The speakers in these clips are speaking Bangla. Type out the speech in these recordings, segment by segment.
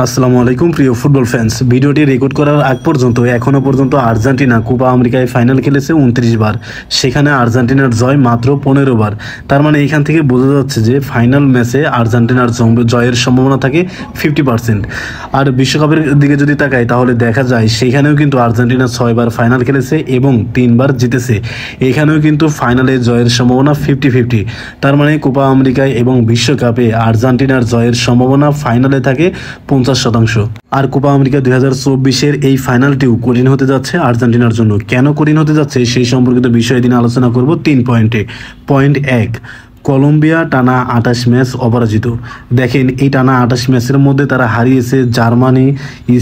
আসসালামু আলাইকুম প্রিয় ফুটবল ফ্যান্স। ভিডিওটি রেকর্ড করার আগ পর্যন্ত এখনও পর্যন্ত আর্জেন্টিনা কোপা আমেরিকায় ফাইনাল খেলেছে 29 বার, সেখানে আর্জেন্টিনার জয় মাত্র 15 বার। তার মানে এখান থেকে বোঝা যাচ্ছে যে ফাইনাল ম্যাচে আর্জেন্টিনার জয়ের সম্ভাবনা থাকে 50%। আর বিশ্বকাপের দিকে যদি তাকাই তাহলে দেখা যায় সেখানেও কিন্তু আর্জেন্টিনা 6 বার ফাইনাল খেলেছে এবং 3 বার জিতেছে। এখানেও কিন্তু ফাইনালে জয়ের সম্ভাবনা 50-50। তার মানে কোপা আমেরিকায় এবং বিশ্বকাপে আর্জেন্টিনার জয়ের সম্ভাবনা ফাইনালে থাকে 50%। আর কোপা আমেরিকা 2024-এর এই ফাইনালটিও কঠিন হতে যাচ্ছে আর্জেন্টিনার জন্য। কেন কঠিন হতে যাচ্ছে সেই সম্পর্কিত বিষয়ে দিন আলোচনা করব 3 পয়েন্টে। পয়েন্ট 1, কলম্বিয়া টানা 28 ম্যাচ অপরাজিত। দেখেন, এই টানা 28 ম্যাচের মধ্যে তারা হারিয়েছে জার্মানি,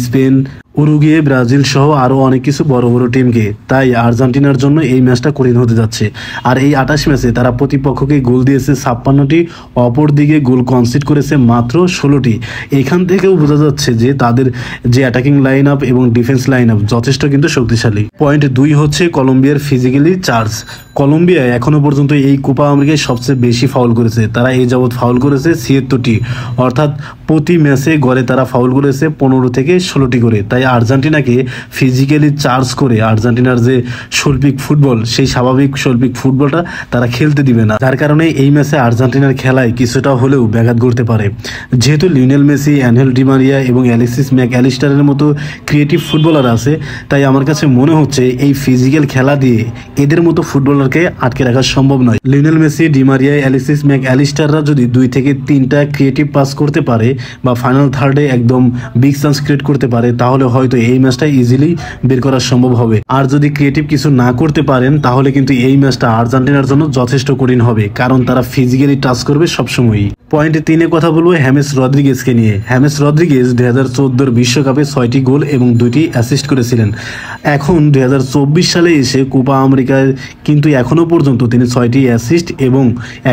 স্পেন, উরুগুয়ে, ব্রাজিল সহ আরও অনেক কিছু বড় বড় টিমকে। তাই আর্জেন্টিনার জন্য এই ম্যাচটা কঠিন হতে যাচ্ছে। আর এই 28 ম্যাচে তারা প্রতিপক্ষকে গোল দিয়েছে 56টি, অপরদিকে গোল কনসিড করেছে মাত্র 16টি। এখান থেকেও বোঝা যাচ্ছে যে তাদের যে অ্যাটাকিং লাইন আপ এবং ডিফেন্স লাইন আপ যথেষ্ট কিন্তু শক্তিশালী। পয়েন্ট 2 হচ্ছে কলম্বিয়ার ফিজিক্যালি চার্জ। কলম্বিয়া এখনও পর্যন্ত এই কোপা আমেরিকায় সবচেয়ে বেশি ফাউল করেছে। তারা এই যাবৎ ফাউল করেছে 76টি, অর্থাৎ প্রতি ম্যাচে গড়ে তারা ফাউল করেছে 15 থেকে 16টি করে। তাই আর্জেন্টিনাকে ফিজিক্যালি চার্জ করে আর্জেন্টিনার যে শৈল্পিক ফুটবল, সেই স্বাভাবিক শৈল্পিক ফুটবলটা তারা খেলতে দিবে না। যার কারণে এই ম্যাচে আর্জেন্টিনার খেলায় কিছুটা হলেও ব্যাঘাত ঘটতে পারে। যেহেতু Lionel Messi, Ángel Di Maria এবং অ্যালেক্সিস ম্যাক অ্যালিস্টারের মতো ক্রিয়েটিভ ফুটবলার আছে, তাই আমার কাছে মনে হচ্ছে এই ফিজিক্যাল খেলা দিয়ে এদের মতো ফুটবলারকে আটকে রাখা সম্ভব নয়। Lionel Messi, Di Maria, Alexis Mac অ্যালিস্টাররা যদি 2 থেকে 3টা ক্রিয়েটিভ পাস করতে পারে বা ফাইনাল থার্ডে একদম বিগ চান্স ক্রিয়েট করতে পারে, তাহলে হয়তো এই ম্যাচটা ইজিলি বের করা সম্ভব হবে। আর যদি ক্রিয়েটিভ কিছু না করতে পারেন তাহলে কিন্তু এই ম্যাচটা আর্জেন্টিনার জন্য যথেষ্ট কঠিন হবে, কারণ তারা ফিজিক্যালি টাচ করবে সবসময়ই। পয়েন্ট 3-এ কথা বলবো হেমেস রদ্রিগেজকে নিয়ে। হেমেস রদ্রিগেজ 2014 বিশ্বকাপে 6টি গোল এবং 2টি অ্যাসিস্ট করেছিলেন। এখন 2024 সালে এসে কোপা আমেরিকায় কিন্তু এখনও পর্যন্ত তিনি 6টি অ্যাসিস্ট এবং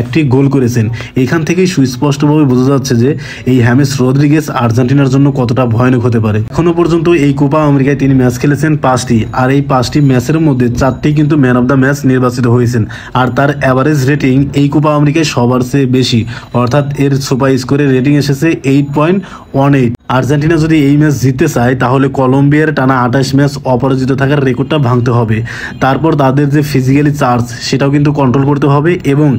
1টি গোল করেছেন। এখান থেকেই সুস্পষ্টভাবে বোঝা যাচ্ছে যে এই হেমেস রদ্রিগেজ আর্জেন্টিনার জন্য কতটা ভয়ানক হতে পারে। এখনও পর্যন্ত এই কোপা আমেরিকায় তিনি ম্যাচ খেলেছেন 5টি, আর এই 5টি ম্যাচের মধ্যে 4টি কিন্তু ম্যান অফ দ্য ম্যাচ নির্বাচিত হয়েছেন। আর তার অ্যাভারেজ রেটিং এই কোপা আমেরিকায় সবার চেয়ে বেশি, অর্থাৎ এর সুপার স্কোরের রেটিং এসেছে 8.18। আর্জেন্টিনা যদি এই ম্যাচ জিততে চায় তাহলে কলম্বিয়ার টানা 28 ম্যাচ অপরাজিত থাকার রেকর্ডটা ভাঙতে হবে। তারপর তাদের যে ফিজিক্যালি চার্জ সেটাও কিন্তু কন্ট্রোল করতে হবে এবং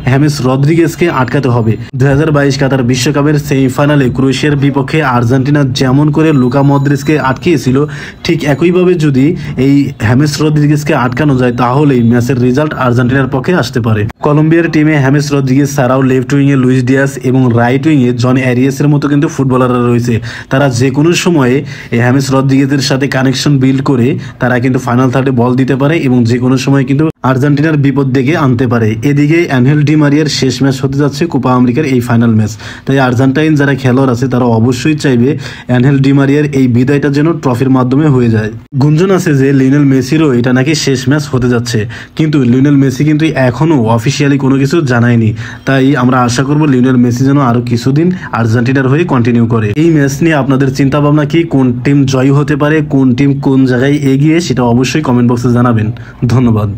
হেমেস রদ্রিগেজকে আটকাতে হবে। 2022 কাতার বিশ্বকাপের সেমিফাইনালে ক্রোয়েশিয়ার বিপক্ষে আর্জেন্টিনা যেমন করে লুকা মদ্রিচকে আটকিয়েছিল, ঠিক একইভাবে যদি এই হেমেস রদ্রিগেজকে আটকানো যায় তাহলেই ম্যাচের রেজাল্ট আর্জেন্টিনার পক্ষে আসতে পারে। কলম্বিয়ার টিমে হেমেস রদ্রিগেজ ছাড়াও লেফট উইংয়ে লুইস ডিয়াস এবং রাইট উইংয়ে জন এরিয়াসের মতো কিন্তু ফুটবলাররা রয়েছে। তারা যে কোনো সময়ে এই হেমেস রদ্রিগেজের সাথে কানেকশন বিল্ড করে তারা কিন্তু ফাইনাল থার্ডে বল দিতে পারে এবং যে কোনো সময় কিন্তু আর্জেন্টিনার বিপদ ডেকে আনতে পারে। এদিকে অ্যানহেল ডি মারিয়ার শেষ ম্যাচ হতে যাচ্ছে কোপা আমেরিকার এই ফাইনাল ম্যাচ। তাই আর্জেন্টাইন যারা খেলোয়াড় আছে তারা অবশ্যই চাইবে অ্যানহেল ডি মারিয়ার এই বিদায়টা যেন ট্রফির মাধ্যমে হয়ে যায়। গুঞ্জন আছে যে লিওনেল মেসিরও এটা নাকি শেষ ম্যাচ হতে যাচ্ছে, কিন্তু লিওনেল মেসি কিন্তু এখনও অফিসিয়ালি কোনো কিছু জানায়নি। তাই আমরা আশা করব লিওনেল মেসি যেন আরও কিছুদিন আর্জেন্টিনার হয়ে কন্টিনিউ করে। এই ম্যাচ নিয়ে আপনাদের চিন্তা ভাবনা কি? কোন টিম জয়ী হতে পারে, কোন টিম কোন জায়গায় এগিয়ে, সেটা অবশ্যই কমেন্ট বক্সে জানাবেন। ধন্যবাদ।